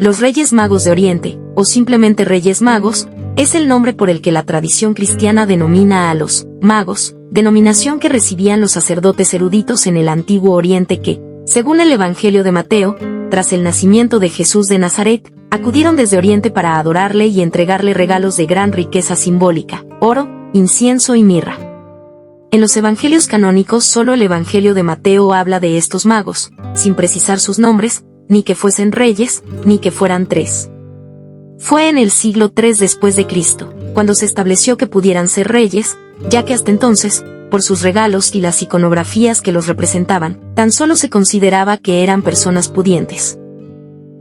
Los Reyes Magos de Oriente, o simplemente Reyes Magos, es el nombre por el que la tradición cristiana denomina a los magos, denominación que recibían los sacerdotes eruditos en el Antiguo Oriente que, según el Evangelio de Mateo, tras el nacimiento de Jesús de Nazaret, acudieron desde Oriente para adorarle y entregarle regalos de gran riqueza simbólica, oro, incienso y mirra. En los evangelios canónicos solo el Evangelio de Mateo habla de estos magos, sin precisar sus nombres, ni que fuesen reyes, ni que fueran tres. Fue en el siglo III después de Cristo, cuando se estableció que pudieran ser reyes, ya que hasta entonces, por sus regalos y las iconografías que los representaban, tan solo se consideraba que eran personas pudientes.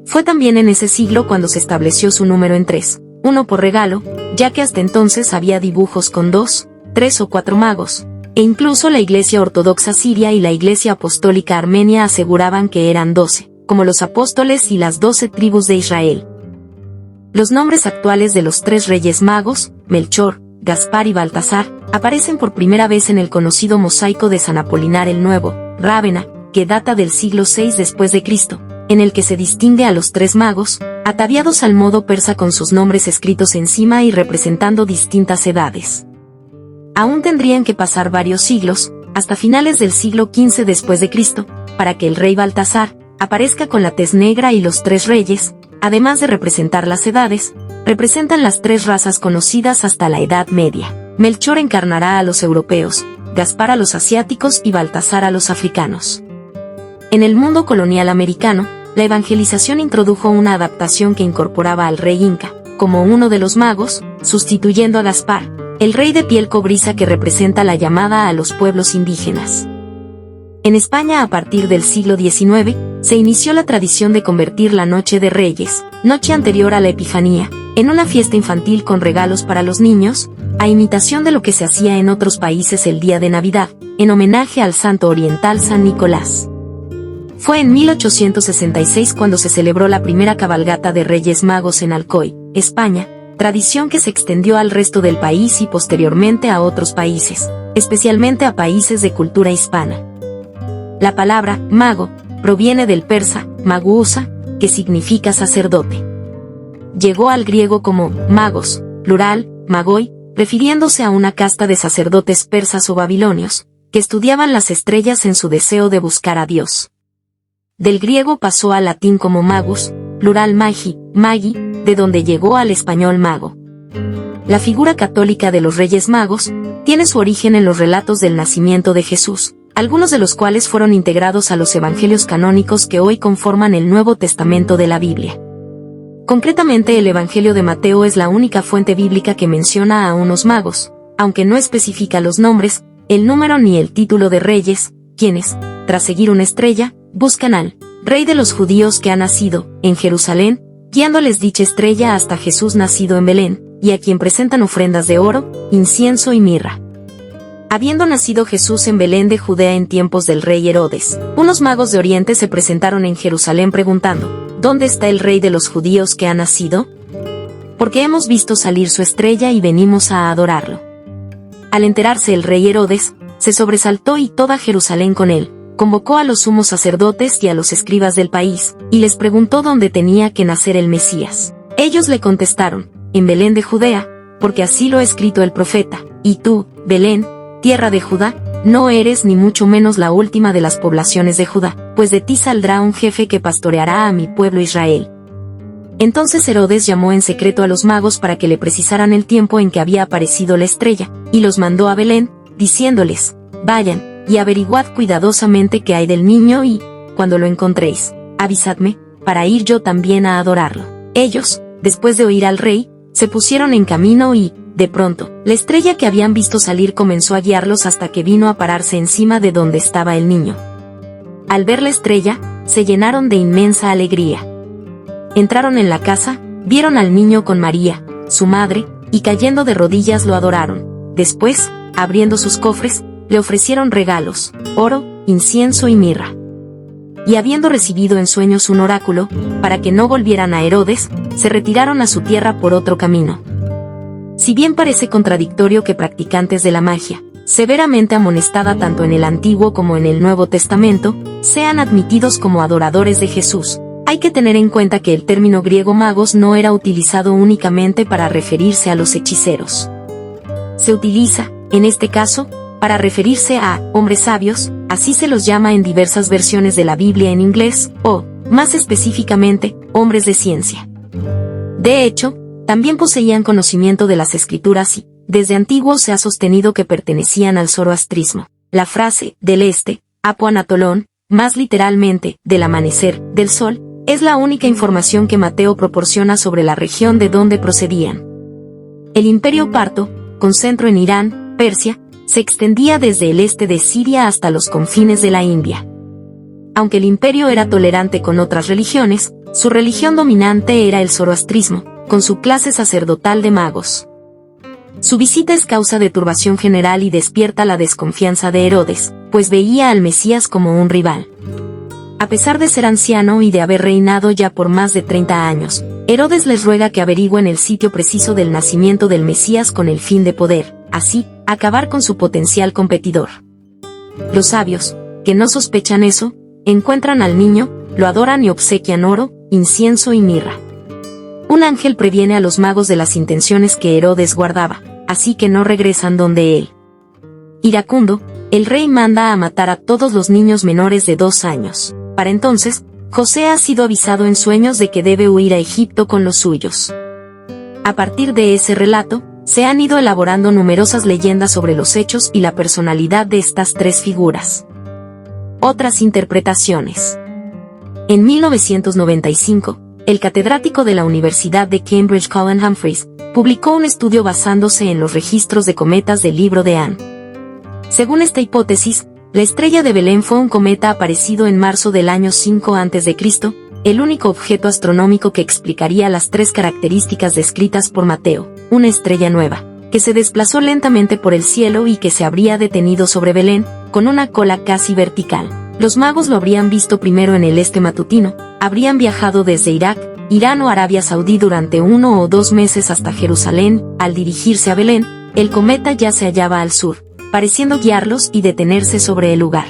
Fue también en ese siglo cuando se estableció su número en 3, uno por regalo, ya que hasta entonces había dibujos con 2, 3 o 4 magos, e incluso la Iglesia Ortodoxa Siria y la Iglesia Apostólica Armenia aseguraban que eran 12, como los apóstoles y las 12 tribus de Israel. Los nombres actuales de los 3 reyes magos, Melchor, Gaspar y Baltasar, aparecen por primera vez en el conocido mosaico de San Apolinar el Nuevo, Rávena, que data del siglo VI después de Cristo, en el que se distingue a los 3 magos, ataviados al modo persa con sus nombres escritos encima y representando distintas edades. Aún tendrían que pasar varios siglos, hasta finales del siglo XV después de Cristo, para que el rey Baltasar aparezca con la tez negra y los 3 reyes, además de representar las edades, representan las 3 razas conocidas hasta la Edad Media. Melchor encarnará a los europeos, Gaspar a los asiáticos y Baltasar a los africanos. En el mundo colonial americano, la evangelización introdujo una adaptación que incorporaba al rey inca, como uno de los magos, sustituyendo a Gaspar, el rey de piel cobriza que representa la llamada a los pueblos indígenas. En España a partir del siglo XIX, se inició la tradición de convertir la Noche de Reyes, noche anterior a la Epifanía, en una fiesta infantil con regalos para los niños, a imitación de lo que se hacía en otros países el día de Navidad, en homenaje al santo oriental San Nicolás. Fue en 1866 cuando se celebró la primera cabalgata de Reyes Magos en Alcoy, España, tradición que se extendió al resto del país y posteriormente a otros países, especialmente a países de cultura hispana. La palabra mago proviene del persa magusa, que significa sacerdote. Llegó al griego como magos, plural, magoi, refiriéndose a una casta de sacerdotes persas o babilonios, que estudiaban las estrellas en su deseo de buscar a Dios. Del griego pasó al latín como magus, plural magi, magi, de donde llegó al español mago. La figura católica de los Reyes Magos tiene su origen en los relatos del nacimiento de Jesús, algunos de los cuales fueron integrados a los evangelios canónicos que hoy conforman el Nuevo Testamento de la Biblia. Concretamente el Evangelio de Mateo es la única fuente bíblica que menciona a unos magos, aunque no especifica los nombres, el número ni el título de reyes, quienes, tras seguir una estrella, buscan al Rey de los judíos que ha nacido en Jerusalén, guiándoles dicha estrella hasta Jesús nacido en Belén, y a quien presentan ofrendas de oro, incienso y mirra. Habiendo nacido Jesús en Belén de Judea en tiempos del rey Herodes, unos magos de Oriente se presentaron en Jerusalén preguntando, ¿dónde está el Rey de los judíos que ha nacido? Porque hemos visto salir su estrella y venimos a adorarlo. Al enterarse el rey Herodes, se sobresaltó y toda Jerusalén con él, convocó a los sumos sacerdotes y a los escribas del país, y les preguntó dónde tenía que nacer el Mesías. Ellos le contestaron, en Belén de Judea, porque así lo ha escrito el profeta, y tú, Belén, tierra de Judá, no eres ni mucho menos la última de las poblaciones de Judá, pues de ti saldrá un jefe que pastoreará a mi pueblo Israel. Entonces Herodes llamó en secreto a los magos para que le precisaran el tiempo en que había aparecido la estrella, y los mandó a Belén, diciéndoles, vayan, y averiguad cuidadosamente qué hay del niño y, cuando lo encontréis, avisadme, para ir yo también a adorarlo. Ellos, después de oír al rey, se pusieron en camino y, de pronto, la estrella que habían visto salir comenzó a guiarlos hasta que vino a pararse encima de donde estaba el niño. Al ver la estrella, se llenaron de inmensa alegría. Entraron en la casa, vieron al niño con María, su madre, y cayendo de rodillas lo adoraron. Después, abriendo sus cofres, le ofrecieron regalos, oro, incienso y mirra. Y habiendo recibido en sueños un oráculo, para que no volvieran a Herodes, se retiraron a su tierra por otro camino. Si bien parece contradictorio que practicantes de la magia, severamente amonestada tanto en el Antiguo como en el Nuevo Testamento, sean admitidos como adoradores de Jesús, Hay que tener en cuenta que el término griego magos no era utilizado únicamente para referirse a los hechiceros. Se utiliza, en este caso, para referirse a hombres sabios, así se los llama en diversas versiones de la Biblia en inglés, o, más específicamente, hombres de ciencia. De hecho, también poseían conocimiento de las escrituras y, desde antiguo se ha sostenido que pertenecían al zoroastrismo. La frase, del este, Apo Anatolón, más literalmente, del amanecer, del sol, es la única información que Mateo proporciona sobre la región de donde procedían. El Imperio Parto, con centro en Irán, Persia, se extendía desde el este de Siria hasta los confines de la India. Aunque el imperio era tolerante con otras religiones, su religión dominante era el zoroastrismo, con su clase sacerdotal de magos. Su visita es causa de turbación general y despierta la desconfianza de Herodes, pues veía al Mesías como un rival. A pesar de ser anciano y de haber reinado ya por más de 30 años, Herodes les ruega que averigüen el sitio preciso del nacimiento del Mesías con el fin de poder, así, acabar con su potencial competidor. Los sabios, que no sospechan eso, encuentran al niño, lo adoran y obsequian oro, incienso y mirra. Un ángel previene a los magos de las intenciones que Herodes guardaba, así que no regresan donde él. Iracundo, el rey manda a matar a todos los niños menores de 2 años. Para entonces, José ha sido avisado en sueños de que debe huir a Egipto con los suyos. A partir de ese relato, se han ido elaborando numerosas leyendas sobre los hechos y la personalidad de estas 3 figuras. Otras interpretaciones. En 1995, el catedrático de la Universidad de Cambridge Colin Humphreys, publicó un estudio basándose en los registros de cometas del libro de Anne. Según esta hipótesis, la estrella de Belén fue un cometa aparecido en marzo del año 5 a.C., el único objeto astronómico que explicaría las 3 características descritas por Mateo, una estrella nueva, que se desplazó lentamente por el cielo y que se habría detenido sobre Belén, con una cola casi vertical. Los magos lo habrían visto primero en el este matutino, habrían viajado desde Irak, Irán o Arabia Saudí durante 1 o 2 meses hasta Jerusalén. Al dirigirse a Belén, el cometa ya se hallaba al sur, pareciendo guiarlos y detenerse sobre el lugar.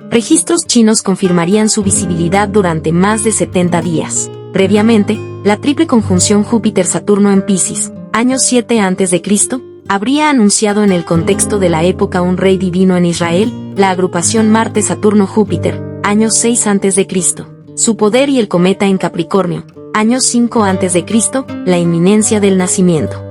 Registros chinos confirmarían su visibilidad durante más de 70 días. Previamente, la triple conjunción Júpiter-Saturno en Piscis, año 7 a.C., habría anunciado en el contexto de la época un rey divino en Israel, la agrupación Marte-Saturno-Júpiter, año 6 a.C., su poder y el cometa en Capricornio, año 5 a.C., la inminencia del nacimiento.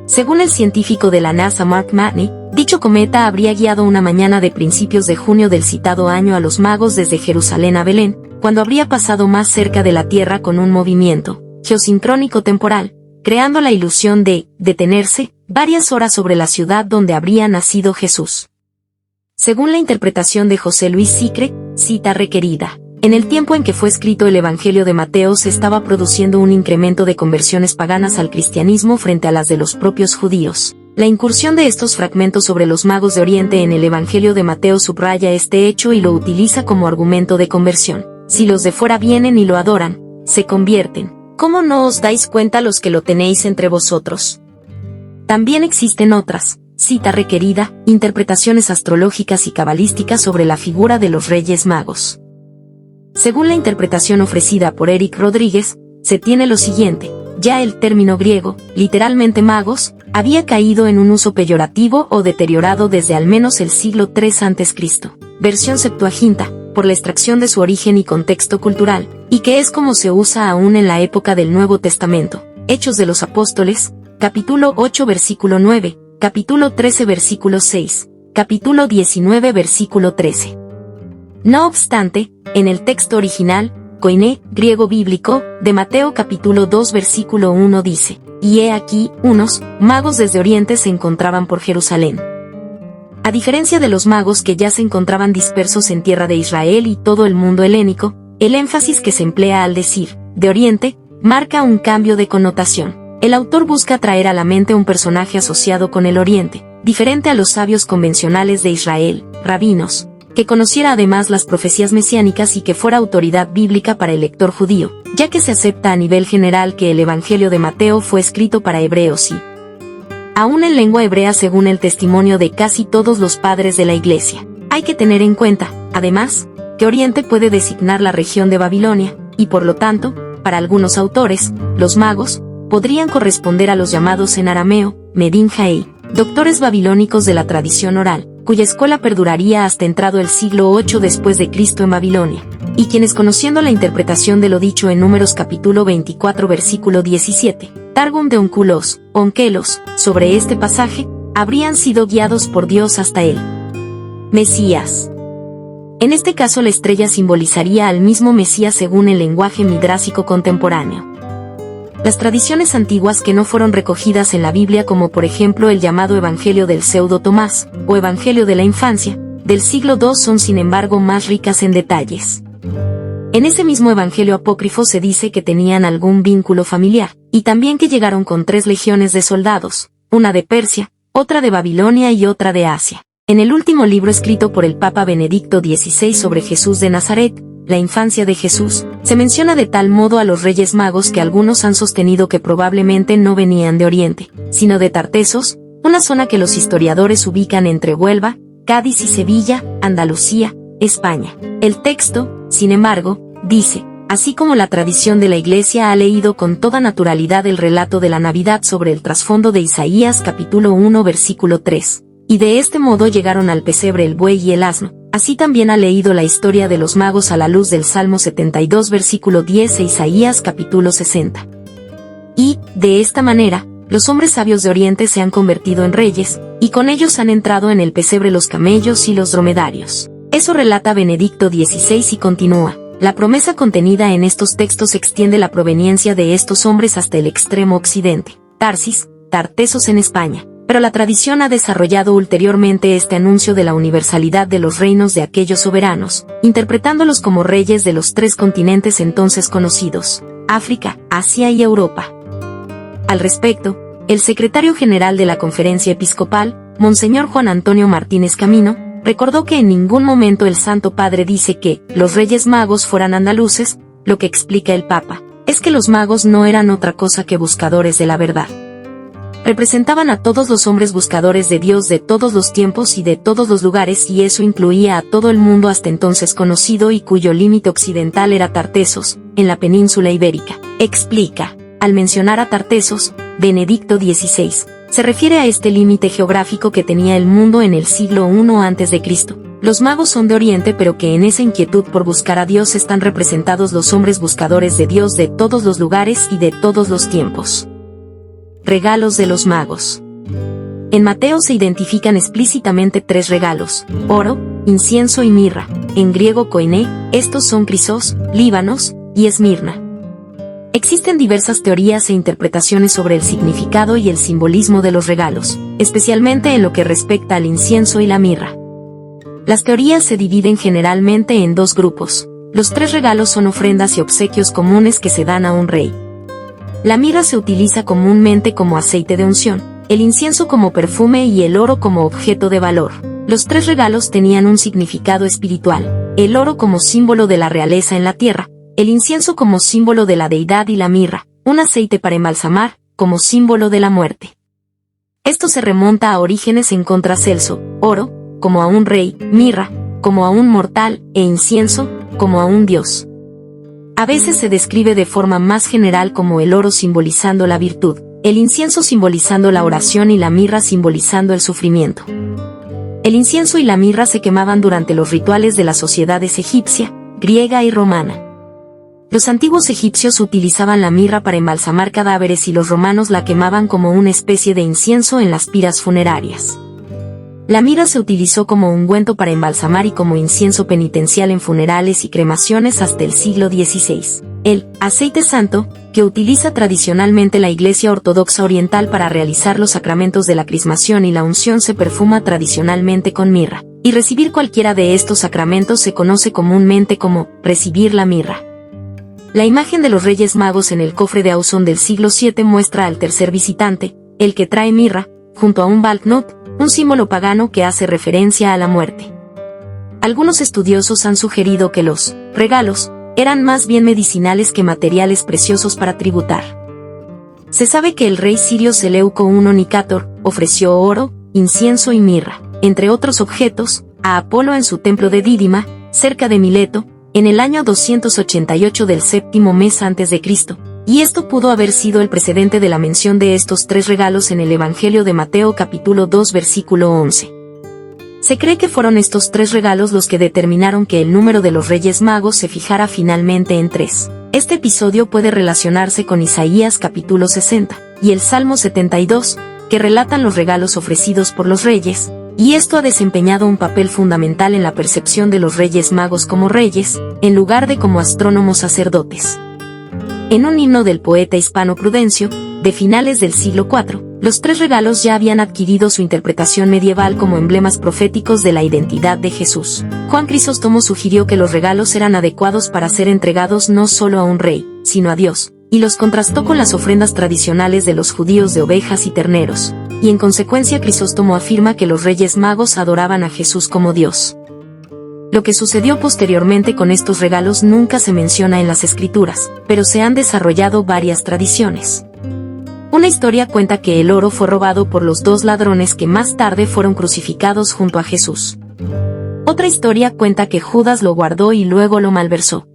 Según el científico de la NASA Mark Matney, dicho cometa habría guiado una mañana de principios de junio del citado año a los magos desde Jerusalén a Belén, cuando habría pasado más cerca de la Tierra con un movimiento geosincrónico temporal, creando la ilusión de detenerse varias horas sobre la ciudad donde habría nacido Jesús. Según la interpretación de José Luis Sicre, cita requerida. En el tiempo en que fue escrito el Evangelio de Mateo se estaba produciendo un incremento de conversiones paganas al cristianismo frente a las de los propios judíos. La incursión de estos fragmentos sobre los magos de Oriente en el Evangelio de Mateo subraya este hecho y lo utiliza como argumento de conversión. Si los de fuera vienen y lo adoran, se convierten. ¿Cómo no os dais cuenta los que lo tenéis entre vosotros? También existen otras, cita requerida, interpretaciones astrológicas y cabalísticas sobre la figura de los Reyes Magos. Según la interpretación ofrecida por Eric Rodríguez, se tiene lo siguiente: ya el término griego, literalmente magos, había caído en un uso peyorativo o deteriorado desde al menos el siglo III a.C., versión Septuaginta, por la extracción de su origen y contexto cultural, y que es como se usa aún en la época del Nuevo Testamento. Hechos de los Apóstoles, capítulo 8 versículo 9, capítulo 13 versículo 6, capítulo 19 versículo 13. No obstante, en el texto original, koiné, griego bíblico, de Mateo capítulo 2 versículo 1 dice: y he aquí, unos magos desde Oriente se encontraban por Jerusalén. A diferencia de los magos que ya se encontraban dispersos en tierra de Israel y todo el mundo helénico, el énfasis que se emplea al decir de Oriente marca un cambio de connotación. El autor busca traer a la mente un personaje asociado con el Oriente, diferente a los sabios convencionales de Israel, rabinos, que conociera además las profecías mesiánicas y que fuera autoridad bíblica para el lector judío, ya que se acepta a nivel general que el Evangelio de Mateo fue escrito para hebreos y aún en lengua hebrea según el testimonio de casi todos los padres de la Iglesia. Hay que tener en cuenta, además, que Oriente puede designar la región de Babilonia, y por lo tanto, para algunos autores, los magos podrían corresponder a los llamados en arameo, Medin Jaei, doctores babilónicos de la tradición oral, cuya escuela perduraría hasta entrado el siglo VIII después de Cristo en Babilonia, y quienes, conociendo la interpretación de lo dicho en Números capítulo 24 versículo 17, Targum de Onkelos, sobre este pasaje, habrían sido guiados por Dios hasta el Mesías. En este caso la estrella simbolizaría al mismo Mesías según el lenguaje midrásico contemporáneo. Las tradiciones antiguas que no fueron recogidas en la Biblia, como por ejemplo el llamado Evangelio del Pseudo Tomás, o Evangelio de la Infancia, del siglo II, son sin embargo más ricas en detalles. En ese mismo Evangelio apócrifo se dice que tenían algún vínculo familiar, y también que llegaron con 3 legiones de soldados, una de Persia, otra de Babilonia y otra de Asia. En el último libro escrito por el Papa Benedicto XVI sobre Jesús de Nazaret, la infancia de Jesús, se menciona de tal modo a los Reyes Magos que algunos han sostenido que probablemente no venían de Oriente, sino de Tartesos, una zona que los historiadores ubican entre Huelva, Cádiz y Sevilla, Andalucía, España. El texto, sin embargo, dice, así como la tradición de la Iglesia ha leído con toda naturalidad el relato de la Navidad sobre el trasfondo de Isaías capítulo 1 versículo 3, y de este modo llegaron al pesebre el buey y el asno, así también ha leído la historia de los magos a la luz del Salmo 72 versículo 10 e Isaías capítulo 60. Y, de esta manera, los hombres sabios de Oriente se han convertido en reyes, y con ellos han entrado en el pesebre los camellos y los dromedarios. Eso relata Benedicto XVI y continúa. La promesa contenida en estos textos extiende la proveniencia de estos hombres hasta el extremo occidente, Tarsis, Tartesos en España. Pero la tradición ha desarrollado ulteriormente este anuncio de la universalidad de los reinos de aquellos soberanos, interpretándolos como reyes de los 3 continentes entonces conocidos, África, Asia y Europa. Al respecto, el secretario general de la Conferencia Episcopal, Monseñor Juan Antonio Martínez Camino, recordó que en ningún momento el Santo Padre dice que los Reyes Magos fueran andaluces. Lo que explica el Papa es que los magos no eran otra cosa que buscadores de la verdad. Representaban a todos los hombres buscadores de Dios de todos los tiempos y de todos los lugares, y eso incluía a todo el mundo hasta entonces conocido y cuyo límite occidental era Tartesos, en la península ibérica. Explica, al mencionar a Tartesos, Benedicto XVI, se refiere a este límite geográfico que tenía el mundo en el siglo I a.C. Los magos son de Oriente, pero que en esa inquietud por buscar a Dios están representados los hombres buscadores de Dios de todos los lugares y de todos los tiempos. Regalos de los magos. En Mateo se identifican explícitamente 3 regalos: oro, incienso y mirra, en griego koiné. Estos son Crisos, Líbanos y Esmirna. Existen diversas teorías e interpretaciones sobre el significado y el simbolismo de los regalos, especialmente en lo que respecta al incienso y la mirra. Las teorías se dividen generalmente en 2 grupos. Los 3 regalos son ofrendas y obsequios comunes que se dan a un rey. La mirra se utiliza comúnmente como aceite de unción, el incienso como perfume y el oro como objeto de valor. Los 3 regalos tenían un significado espiritual: el oro como símbolo de la realeza en la tierra, el incienso como símbolo de la deidad y la mirra, un aceite para embalsamar, como símbolo de la muerte. Esto se remonta a Orígenes en contra Celso: oro, como a un rey; mirra, como a un mortal; e incienso, como a un dios. A veces se describe de forma más general como el oro simbolizando la virtud, el incienso simbolizando la oración y la mirra simbolizando el sufrimiento. El incienso y la mirra se quemaban durante los rituales de las sociedades egipcia, griega y romana. Los antiguos egipcios utilizaban la mirra para embalsamar cadáveres y los romanos la quemaban como una especie de incienso en las piras funerarias. La mirra se utilizó como ungüento para embalsamar y como incienso penitencial en funerales y cremaciones hasta el siglo XVI. El aceite santo, que utiliza tradicionalmente la Iglesia Ortodoxa Oriental para realizar los sacramentos de la crismación y la unción, se perfuma tradicionalmente con mirra, y recibir cualquiera de estos sacramentos se conoce comúnmente como recibir la mirra. La imagen de los Reyes Magos en el cofre de Ausón del siglo VII muestra al tercer visitante, el que trae mirra, junto a un banknot, un símbolo pagano que hace referencia a la muerte. Algunos estudiosos han sugerido que los regalos eran más bien medicinales que materiales preciosos para tributar. Se sabe que el rey sirio Seleuco I Nicátor ofreció oro, incienso y mirra, entre otros objetos, a Apolo en su templo de Dídima, cerca de Mileto, en el año 288 del séptimo mes antes de Cristo, y esto pudo haber sido el precedente de la mención de estos 3 regalos en el Evangelio de Mateo capítulo 2 versículo 11. Se cree que fueron estos 3 regalos los que determinaron que el número de los Reyes Magos se fijara finalmente en 3. Este episodio puede relacionarse con Isaías capítulo 60 y el Salmo 72, que relatan los regalos ofrecidos por los reyes, y esto ha desempeñado un papel fundamental en la percepción de los Reyes Magos como reyes, en lugar de como astrónomos sacerdotes. En un himno del poeta hispano Prudencio, de finales del siglo IV, los 3 regalos ya habían adquirido su interpretación medieval como emblemas proféticos de la identidad de Jesús. Juan Crisóstomo sugirió que los regalos eran adecuados para ser entregados no solo a un rey, sino a Dios, y los contrastó con las ofrendas tradicionales de los judíos de ovejas y terneros, y en consecuencia Crisóstomo afirma que los Reyes Magos adoraban a Jesús como Dios. Lo que sucedió posteriormente con estos regalos nunca se menciona en las Escrituras, pero se han desarrollado varias tradiciones. Una historia cuenta que el oro fue robado por los 2 ladrones que más tarde fueron crucificados junto a Jesús. Otra historia cuenta que Judas lo guardó y luego lo malversó.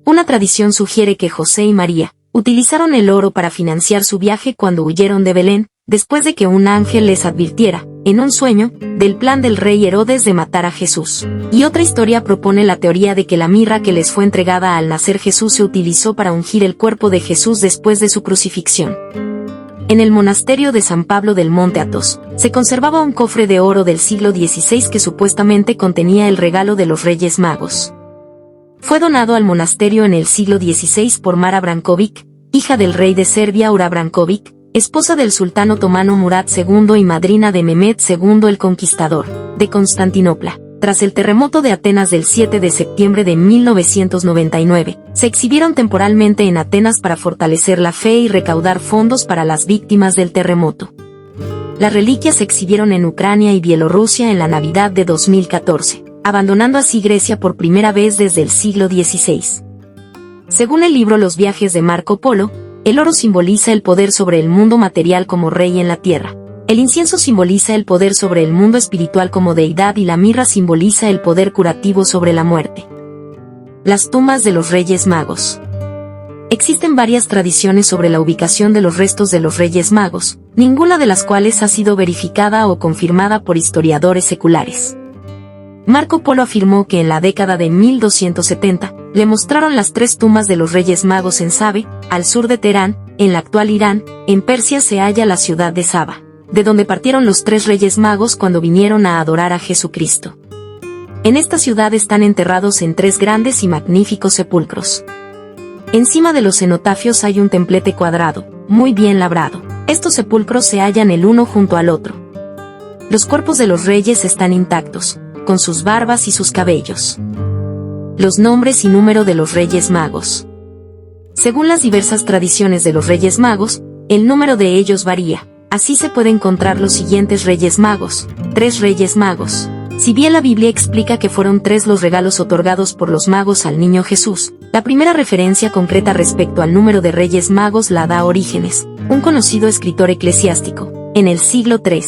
Una tradición sugiere que José y María utilizaron el oro para financiar su viaje cuando huyeron de Belén, después de que un ángel les advirtiera, en un sueño, del plan del rey Herodes de matar a Jesús. Y otra historia propone la teoría de que la mirra que les fue entregada al nacer Jesús se utilizó para ungir el cuerpo de Jesús después de su crucifixión. En el monasterio de San Pablo del Monte Athos, se conservaba un cofre de oro del siglo XVI que supuestamente contenía el regalo de los Reyes Magos. Fue donado al monasterio en el siglo XVI por Mara Branković, hija del rey de Serbia Ura Branković, esposa del sultán otomano Murad II y madrina de Mehmed II el Conquistador, de Constantinopla. Tras el terremoto de Atenas del 7 de septiembre de 1999, se exhibieron temporalmente en Atenas para fortalecer la fe y recaudar fondos para las víctimas del terremoto. Las reliquias se exhibieron en Ucrania y Bielorrusia en la Navidad de 2014, abandonando así Grecia por primera vez desde el siglo XVI. Según el libro Los viajes de Marco Polo, el oro simboliza el poder sobre el mundo material como rey en la tierra. El incienso simboliza el poder sobre el mundo espiritual como deidad y la mirra simboliza el poder curativo sobre la muerte. Las tumbas de los Reyes Magos. Existen varias tradiciones sobre la ubicación de los restos de los Reyes Magos, ninguna de las cuales ha sido verificada o confirmada por historiadores seculares. Marco Polo afirmó que en la década de 1270, le mostraron las 3 tumbas de los Reyes Magos en Sabe, al sur de Teherán, en la actual Irán. En Persia se halla la ciudad de Saba, de donde partieron los 3 Reyes Magos cuando vinieron a adorar a Jesucristo. En esta ciudad están enterrados en 3 grandes y magníficos sepulcros. Encima de los cenotafios hay un templete cuadrado, muy bien labrado. Estos sepulcros se hallan el uno junto al otro. Los cuerpos de los reyes están intactos, con sus barbas y sus cabellos. Los nombres y número de los Reyes Magos. Según las diversas tradiciones de los Reyes Magos, el número de ellos varía. Así se pueden encontrar los siguientes Reyes Magos: 3 Reyes Magos. Si bien la Biblia explica que fueron 3 los regalos otorgados por los magos al niño Jesús, la primera referencia concreta respecto al número de Reyes Magos la da Orígenes, un conocido escritor eclesiástico, en el siglo III.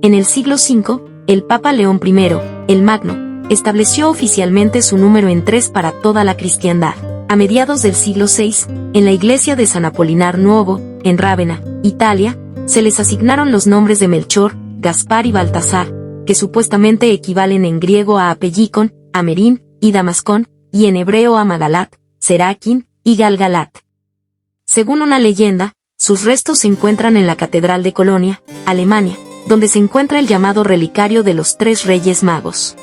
En el siglo V, el Papa León I, el Magno, estableció oficialmente su número en 3 para toda la cristiandad. A mediados del siglo VI, en la iglesia de San Apolinar Nuovo, en Rávena, Italia, se les asignaron los nombres de Melchor, Gaspar y Baltasar, que supuestamente equivalen en griego a Apellicón, Amerin y Damascón, y en hebreo a Magalat, Seraquín y Galgalat. Según una leyenda, sus restos se encuentran en la Catedral de Colonia, Alemania, donde se encuentra el llamado relicario de los 3 Reyes Magos.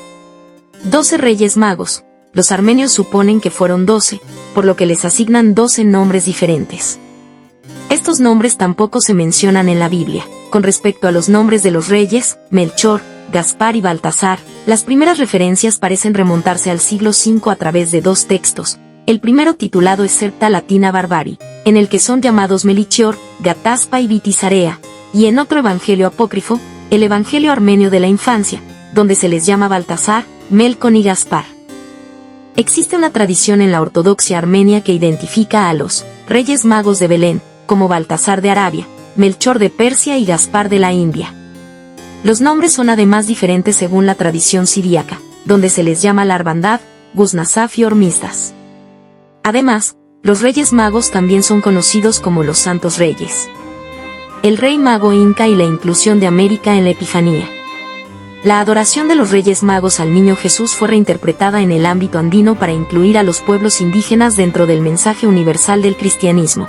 12 Reyes Magos. Los armenios suponen que fueron 12, por lo que les asignan 12 nombres diferentes. Estos nombres tampoco se mencionan en la Biblia. Con respecto a los nombres de los reyes, Melchor, Gaspar y Baltasar, las primeras referencias parecen remontarse al siglo V a través de 2 textos. El primero titulado es Septa Latina Barbari, en el que son llamados Melichior, Gataspa y Vitisarea, y en otro evangelio apócrifo, el Evangelio Armenio de la Infancia, donde se les llama Baltasar, Melcón y Gaspar. Existe una tradición en la ortodoxia armenia que identifica a los Reyes Magos de Belén, como Baltasar de Arabia, Melchor de Persia y Gaspar de la India. Los nombres son además diferentes según la tradición siríaca, donde se les llama la Arbandad, Guznasaf y Hormisdas. Además, los Reyes Magos también son conocidos como los Santos Reyes. El Rey Mago Inca y la inclusión de América en la Epifanía. La adoración de los Reyes Magos al Niño Jesús fue reinterpretada en el ámbito andino para incluir a los pueblos indígenas dentro del mensaje universal del cristianismo.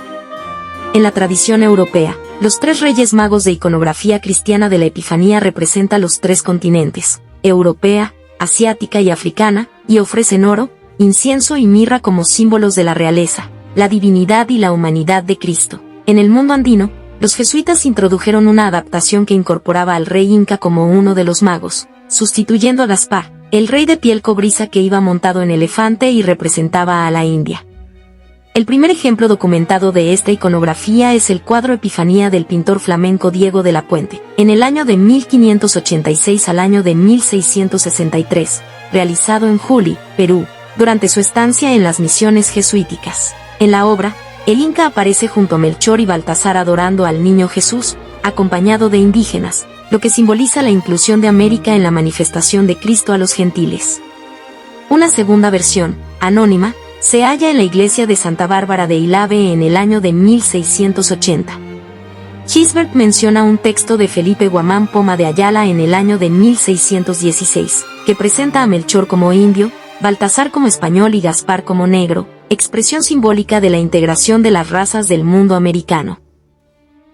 En la tradición europea, los tres Reyes Magos de iconografía cristiana de la Epifanía representan los tres continentes, europea, asiática y africana, y ofrecen oro, incienso y mirra como símbolos de la realeza, la divinidad y la humanidad de Cristo. En el mundo andino, los jesuitas introdujeron una adaptación que incorporaba al rey inca como uno de los magos, sustituyendo a Gaspar, el rey de piel cobriza que iba montado en elefante y representaba a la India. El primer ejemplo documentado de esta iconografía es el cuadro Epifanía del pintor flamenco Diego de la Puente, en el año de 1586 al año de 1663, realizado en Juli, Perú, durante su estancia en las misiones jesuíticas. En la obra, el Inca aparece junto a Melchor y Baltasar adorando al Niño Jesús, acompañado de indígenas, lo que simboliza la inclusión de América en la manifestación de Cristo a los gentiles. Una segunda versión, anónima, se halla en la iglesia de Santa Bárbara de Ilave en el año de 1680. Gisbert menciona un texto de Felipe Guamán Poma de Ayala en el año de 1616, que presenta a Melchor como indio, Baltasar como español y Gaspar como negro, expresión simbólica de la integración de las razas del mundo americano.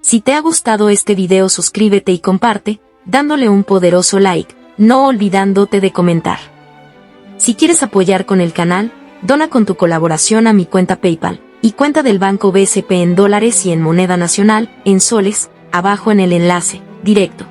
Si te ha gustado este video, suscríbete y comparte, dándole un poderoso like, no olvidándote de comentar. Si quieres apoyar con el canal, dona con tu colaboración a mi cuenta PayPal y cuenta del banco BCP en dólares y en moneda nacional, en soles, abajo en el enlace directo.